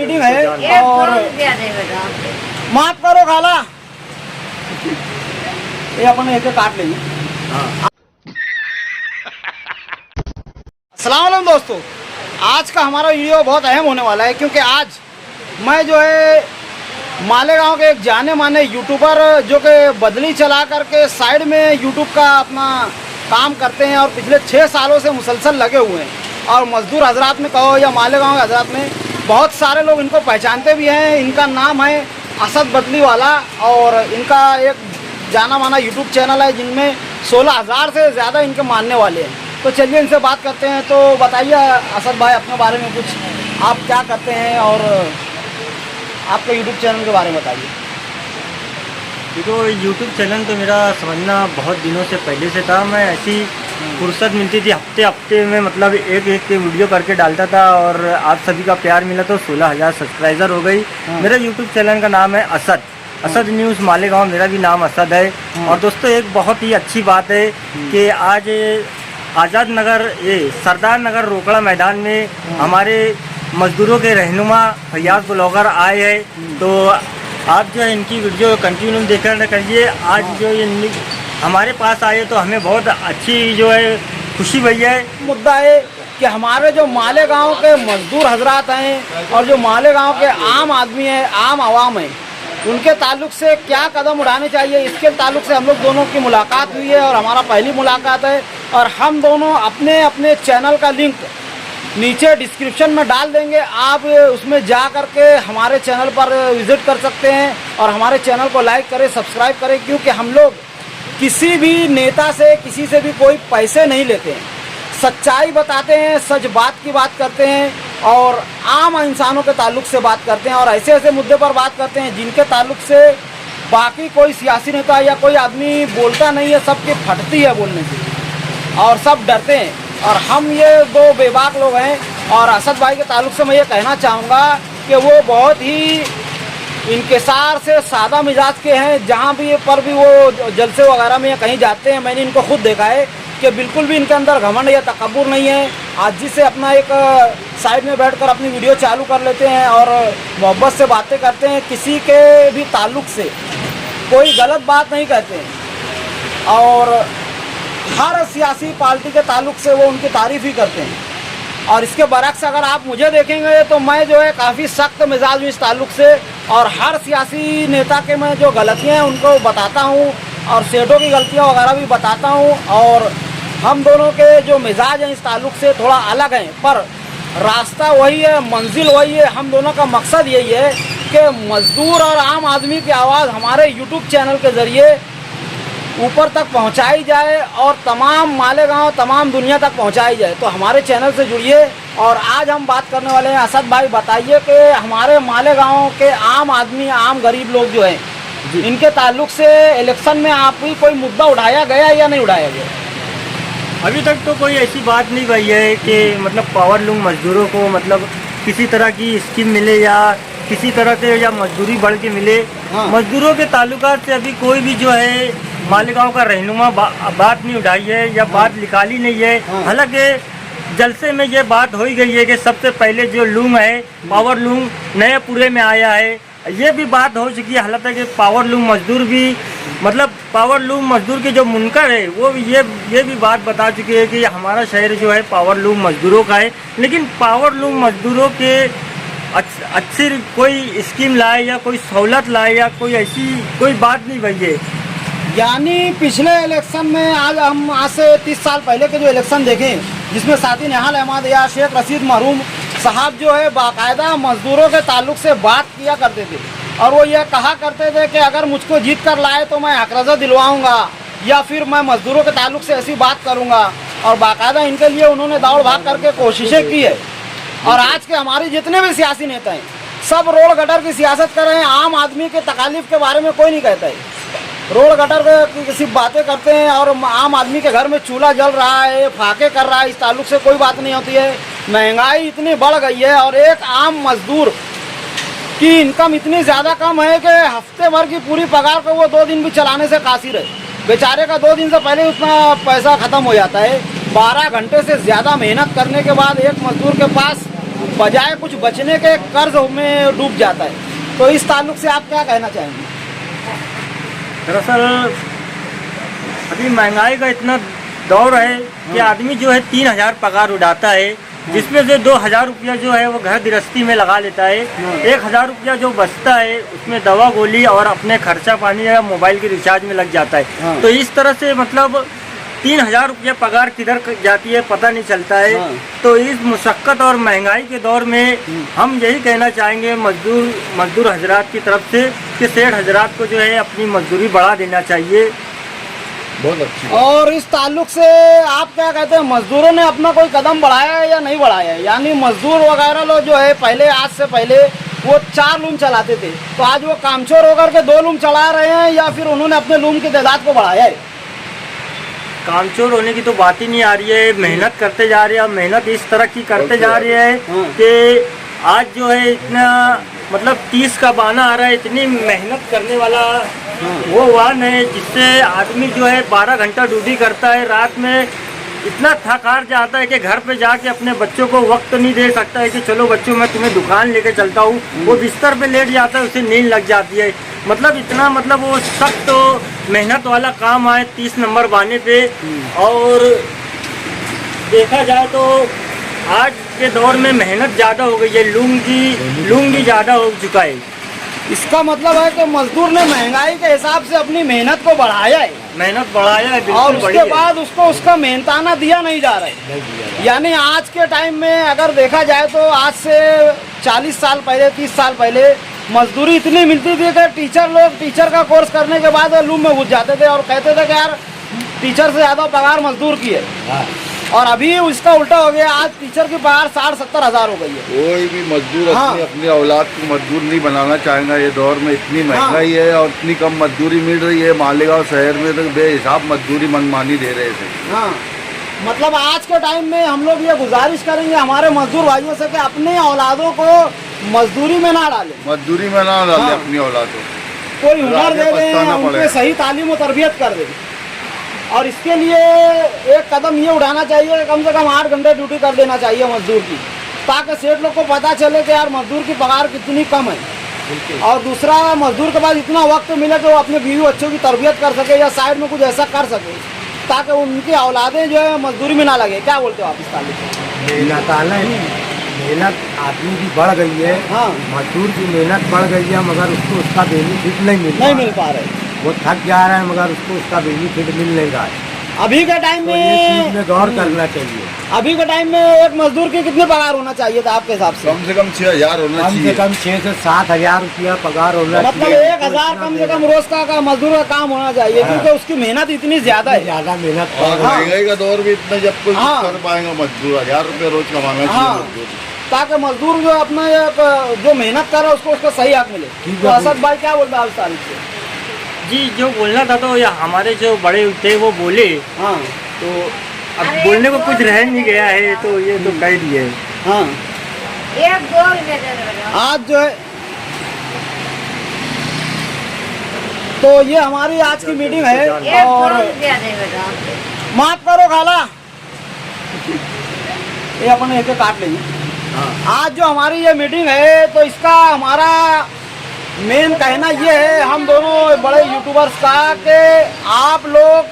Meeting है और माफ करो खाला, ये अपन एक काट लेंगे। अस्सलाम वालेकुम दोस्तों, आज का हमारा वीडियो बहुत अहम होने वाला है क्योंकि आज मैं जो है मालेगांव के एक जाने माने यूट्यूबर जो कि बदली चला करके साइड में यूट्यूब का अपना काम करते हैं और पिछले 6 सालों से मुसलसल लगे हुए हैं और मजदूर हजरात में कहो या मालेगांव के हजरात में बहुत सारे लोग इनको पहचानते भी हैं। इनका नाम है असद बदली वाला और इनका एक जाना माना यूट्यूब चैनल है जिनमें 16,000 से ज़्यादा इनके मानने वाले हैं। तो चलिए इनसे बात करते हैं। तो बताइए असद भाई अपने बारे में कुछ, आप क्या करते हैं और आपके यूट्यूब चैनल के बारे में बताइए। देखो, यूट्यूब चैनल तो मेरा समझना बहुत दिनों से पहले से था। मैं ऐसी फुर्सत मिलती थी हफ्ते में, मतलब एक वीडियो करके डालता था और आप सभी का प्यार मिला तो 16,000 सब्सक्राइबर हो गई। मेरा यूट्यूब चैनल का नाम है असद न्यूज़ मालेगांव, मेरा भी नाम असद है। और दोस्तों एक बहुत ही अच्छी बात है कि आज आज़ाद नगर सरदार नगर रोकड़ा मैदान में हमारे मजदूरों के रहनुमा फैयाज ब्लॉगर आए हैं। तो आप जो है इनकी वीडियो कंटिन्यू देखना करिए। आज जो ये हमारे पास आए तो हमें बहुत अच्छी जो है खुशी हुई है। मुद्दा है कि हमारे जो मालेगांव के मजदूर हजरात हैं और जो मालेगांव के आम आदमी हैं, आम आवाम है, उनके ताल्लुक से क्या कदम उठाने चाहिए, इसके ताल्लुक से हम लोग दोनों की मुलाकात हुई है और हमारा पहली मुलाकात है। और हम दोनों अपने अपने चैनल का लिंक नीचे डिस्क्रिप्शन में डाल देंगे, आप उसमें जा करके हमारे चैनल पर विज़िट कर सकते हैं और हमारे चैनल को लाइक करें, सब्सक्राइब करें। क्योंकि हम लोग किसी भी नेता से, किसी से भी कोई पैसे नहीं लेते हैं, सच्चाई बताते हैं, सच बात की बात करते हैं और आम इंसानों के ताल्लुक से बात करते हैं और ऐसे ऐसे मुद्दे पर बात करते हैं जिनके ताल्लुक से बाकी कोई सियासी नेता या कोई आदमी बोलता नहीं है। सबकी फटती है बोलने से और सब डरते हैं और हम ये 2 बेबाक लोग हैं। और असद भाई के ताल्लुक से मैं ये कहना चाहूँगा कि वो बहुत ही इनकिसार से सादा मिजाज के हैं। जहाँ भी पर भी वो जलसे वगैरह में कहीं जाते हैं, मैंने इनको खुद देखा है कि बिल्कुल भी इनके अंदर घमंड या तकब्बुर नहीं है। आजी से अपना एक साइड में बैठकर अपनी वीडियो चालू कर लेते हैं और मोहब्बत से बातें करते हैं, किसी के भी ताल्लुक से कोई गलत बात नहीं कहते हैं और हर सियासी पार्टी के ताल्लुक से वो उनकी तारीफ़ ही करते हैं। और इसके बरक्स अगर आप मुझे देखेंगे तो मैं जो है काफ़ी सख्त मिजाज हूँ इस ताल्लुक से और हर सियासी नेता के मैं जो गलतियाँ हैं उनको बताता हूँ और सेठों की गलतियाँ वगैरह भी बताता हूँ। और हम दोनों के जो मिजाज हैं इस ताल्लुक से थोड़ा अलग हैं, पर रास्ता वही है, मंजिल वही है। हम दोनों का मकसद यही है कि मज़दूर और आम आदमी की आवाज़ हमारे यूट्यूब चैनल के ज़रिए ऊपर तक पहुंचाई जाए और तमाम मालेगांव, तमाम दुनिया तक पहुंचाई जाए। तो हमारे चैनल से जुड़िए। और आज हम बात करने वाले हैं, असद भाई बताइए कि हमारे मालेगांव के आम आदमी, आम गरीब लोग जो हैं, इनके ताल्लुक से इलेक्शन में आपकी कोई मुद्दा उठाया गया या नहीं उठाया गया? अभी तक तो कोई ऐसी बात नहीं हुई है कि मतलब पावरलूम मजदूरों को मतलब किसी तरह की स्कीम मिले या किसी तरह से या मजदूरी बढ़ के मिले। मजदूरों के ताल्लुकात से अभी कोई भी जो है मालेगांव का रहनुमा बात नहीं उठाई है या बात निकाली नहीं है। हालांकि जलसे में ये बात हो ही गई है कि सबसे पहले जो लूम है पावर लूम नए पूरे में आया है, ये भी बात हो चुकी है। हालांकि पावर लूम मजदूर भी मतलब पावर लूम मजदूर के जो मुनकर है वो भी ये भी बात बता चुकी है कि हमारा शहर जो है पावर लूम मजदूरों का है। लेकिन पावर लूम मजदूरों के अच्छी कोई स्कीम लाए या कोई सहूलत लाए या कोई ऐसी कोई बात नहीं हुई है। यानी पिछले इलेक्शन में आज से 30 साल पहले के जो इलेक्शन देखें जिसमें साथी नेहाल अहमद या शेख रशीद मरहूम साहब जो है बाकायदा मजदूरों के ताल्लुक से बात किया करते थे और वो ये कहा करते थे कि अगर मुझको जीत कर लाए तो मैं हकरज़ा दिलवाऊंगा या फिर मैं मजदूरों के ताल्लुक से ऐसी बात करूंगा। और बाकायदा इनके लिए उन्होंने दौड़ भाग करके कोशिशें की है। और आज के हमारे जितने भी सियासी नेता हैं सब रोड गटर की सियासत कर रहे हैं, आम आदमी के तकालीफ के बारे में कोई नहीं कहता है। रोड गटर की किसी बातें करते हैं और आम आदमी के घर में चूल्हा जल रहा है, फाके कर रहा है, इस ताल्लुक से कोई बात नहीं होती है। महंगाई इतनी बढ़ गई है और एक आम मजदूर की इनकम इतनी ज़्यादा कम है कि हफ्ते भर की पूरी पगार को वो 2 दिन भी चलाने से कासिर है। बेचारे का 2 दिन से पहले उतना पैसा ख़त्म हो जाता है। 12 घंटे से ज़्यादा मेहनत करने के बाद एक मजदूर के पास बजाय कुछ बचने के कर्ज में डूब जाता है। तो इस ताल्लुक से आप क्या कहना चाहेंगे? दरअसल अभी महंगाई का इतना दौर है कि आदमी जो है 3,000 पगार उड़ाता है, जिसमें से 2,000 रुपया जो है वो घर गृहस्थी में लगा लेता है। 1,000 रुपया जो बचता है उसमें दवा गोली और अपने खर्चा पानी या मोबाइल के रिचार्ज में लग जाता है। तो इस तरह से मतलब 3,000 रुपया पगार किधर जाती है पता नहीं चलता है। तो इस मुशक्क़त और महंगाई के दौर में हम यही कहना चाहेंगे मजदूर हजरात की तरफ से कि सेठ हजरात को जो है अपनी मजदूरी बढ़ा देना चाहिए। बहुत अच्छी। और इस ताल्लुक से आप क्या कहते हैं, मजदूरों ने अपना कोई कदम बढ़ाया है या नहीं बढ़ाया है? यानी मजदूर वगैरह लोग जो है पहले, आज से पहले वो 4 लूम चलाते थे, तो आज वो कामचोर होकर के 2 लूम चला रहे हैं या फिर उन्होंने अपने लूम की तादाद को बढ़ाया है? कामचोर होने की तो बात ही नहीं आ रही है। मेहनत करते जा रहे हैं, मेहनत इस तरह की करते जा रहे हैं कि आज जो है इतना मतलब 30 का बाना आ रहा है। इतनी मेहनत करने वाला वो वाहन है जिससे आदमी जो है 12 घंटा ड्यूटी करता है, रात में इतना थक हार जाता है कि घर पे जाके अपने बच्चों को वक्त नहीं दे सकता है कि चलो बच्चों मैं तुम्हें दुकान लेके चलता हूँ। वो बिस्तर पे लेट जाता है, उसे नींद लग जाती है। मतलब इतना मतलब वो सख्त तो मेहनत वाला काम आए 30 नंबर बाने पे। और देखा जाए तो आज के दौर में मेहनत ज़्यादा हो गई है, लूंगी ज़्यादा हो चुका है। इसका मतलब है कि मजदूर ने महंगाई के हिसाब से अपनी मेहनत को बढ़ाया है, मेहनत बढ़ाया है, और बिल्कुल उसके बाद उसको उसका मेहनताना दिया नहीं जा रहा है। यानी आज के टाइम में अगर देखा जाए तो आज से 40 साल पहले, 30 साल पहले मजदूरी इतनी मिलती थी कि टीचर का कोर्स करने के बाद लूम में घुस जाते थे और कहते थे कि यार टीचर से ज़्यादा पगार मजदूर की है। और अभी उसका उल्टा हो गया, आज टीचर की पगार 60-70 हज़ार हो गई है। कोई भी मजदूर अपनी औलाद को मजदूर नहीं बनाना चाहेगा। ये दौर में इतनी महंगाई है और इतनी कम मजदूरी मिल रही है। मालेगांव शहर में तो बेहिसाब मजदूरी मनमानी दे रहे थे। हाँ, मतलब आज के टाइम में हम लोग ये गुजारिश करेंगे हमारे मजदूर भाइयों से कि अपने औलादों को मजदूरी में ना डालें, मजदूरी में ना डालें अपनी औलादों को। कोई हुनर दे दें, उनके सही तालीम और तरबियत कर दें। और इसके लिए एक कदम ये उठाना चाहिए कि कम से कम 8 घंटे ड्यूटी कर देना चाहिए मजदूर की, ताकि सेठ लोग को पता चले कि यार मजदूर की पगार कितनी कम है। और दूसरा, मजदूर के पास इतना वक्त मिले कि वो अपने बीवी बच्चों की तरबियत कर सके या साइड में कुछ ऐसा कर सके ताकि उनकी औलादें जो है मजदूरी में ना लगे। क्या बोलते हो आप इस ताल्लुक? मेहनत आदमी की बढ़ गई है। हाँ, मजदूर की मेहनत बढ़ गई है मगर उसको उसका बेनिफिट नहीं मिल पा रहे। वो थक जा रहा है मगर उसको उसका बेनिफिट मिल नहीं रहा है। अभी के टाइम तो ये चीज में गौर करना चाहिए। अभी के टाइम में एक मजदूर की कितने पगार होना चाहिए था आपके हिसाब से? कम से कम 6,000 होना चाहिए। कम से कम 6 से 7 हज़ार रुपया पगार होना चाहिए। मतलब 1,000 कम से कम रोज का मजदूर का काम होना चाहिए, क्योंकि उसकी मेहनत इतनी ज्यादा है। ज्यादा मेहनत और महंगाई का दौर भी इतना, जब कोई कर पाएगा मजदूर 1,000 रुपये रोज कमाना चाहिए, ताकि मजदूर जो अपना जो मेहनत कर रहा है उसको उसका सही हक मिले। तो असद भाई क्या बोलता है इस तारीख से? जी, जो बोलना था तो या हमारे जो बड़े थे वो बोले। हाँ, तो अब बोलने को कुछ रह नहीं गया है, तो ये तो कह दिए। हाँ, आज जो है तो ये हमारी आज की मीटिंग है। और माफ करो खाला, ये अपन एक काट लेंगे। आज जो हमारी ये मीटिंग है तो इसका हमारा मेन कहना ये है, हम दोनों बड़े यूट्यूबर्स का, कि आप लोग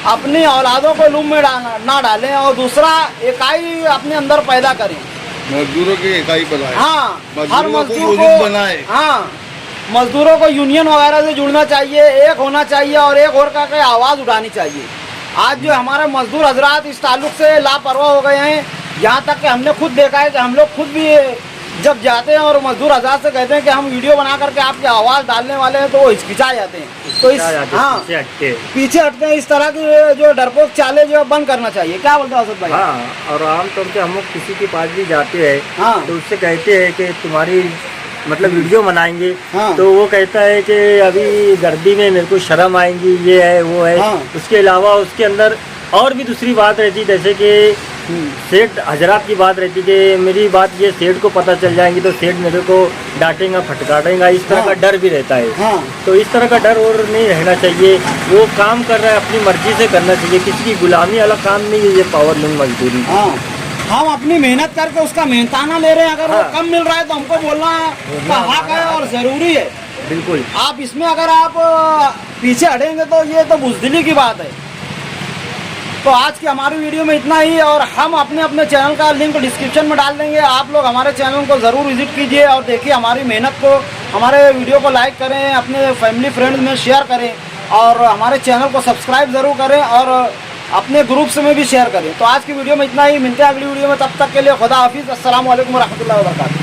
अपनी औलादों को लूम में ना डालें और दूसरा इकाई अपने अंदर पैदा करें, मजदूरों की इकाई बनाए। हाँ, हर मजदूर को बनाए। हाँ, मजदूरों को यूनियन वगैरह से जुड़ना चाहिए, एक होना चाहिए और एक और का आवाज़ उठानी चाहिए। आज जो हमारे मजदूर हजरात इस ताल्लुक से लापरवाह हो गए हैं, यहाँ तक कि हमने खुद देखा है कि हम लोग खुद भी जब जाते हैं और मजदूर हजरात से कहते हैं कि हम वीडियो बना करके आपकी आवाज़ डालने वाले हैं, तो वो हिचकिचा जाते हैं। तो इस पीछे हटते हैं। इस तरह की जो डरपोक चाले जो बंद करना चाहिए। क्या बोलते हैं असद भाई? हाँ, और आमतौर पे हम लोग किसी के पास भी जाते हैं, हाँ, तो उससे कहते हैं कि तुम्हारी मतलब वीडियो बनाएंगे। हाँ, तो वो कहता है कि अभी गर्दी में मेरे को शर्म आएंगी, ये है वो है। हाँ, उसके अलावा उसके अंदर और भी दूसरी बात रहती, जैसे कि सेठ हजरात की बात रहती कि मेरी बात ये सेठ को पता चल जाएंगी तो सेठ मेरे को डांटेगा, फटकारेगा, इस तरह का डर भी रहता है। हाँ, तो इस तरह का डर और नहीं रहना चाहिए। वो काम कर रहा है अपनी मर्जी से करना चाहिए, किसी की गुलामी वाला काम नहीं है ये पावर लूम मजदूरी। हाँ, हम अपनी मेहनत करके उसका मेहनताना ले रहे हैं, अगर वो कम मिल रहा है तो हमको बोलना का हक है और ज़रूरी है। बिल्कुल। आप इसमें अगर आप पीछे हटेंगे तो ये तो बुज़दिली की बात है। तो आज की हमारी वीडियो में इतना ही, और हम अपने अपने चैनल का लिंक डिस्क्रिप्शन में डाल देंगे। आप लोग हमारे चैनल को ज़रूर विजिट कीजिए और देखिए हमारी मेहनत को। हमारे वीडियो को लाइक करें, अपने फैमिली फ्रेंड्स में शेयर करें और हमारे चैनल को सब्सक्राइब ज़रूर करें और अपने ग्रुप्स में भी शेयर करें। तो आज की वीडियो में इतना ही, मिलते हैं अगली वीडियो में। तब तक के लिए खुदा हाफिज़। अस्सलाम वालेकुम रहमतुल्लाहि व बरकातहू।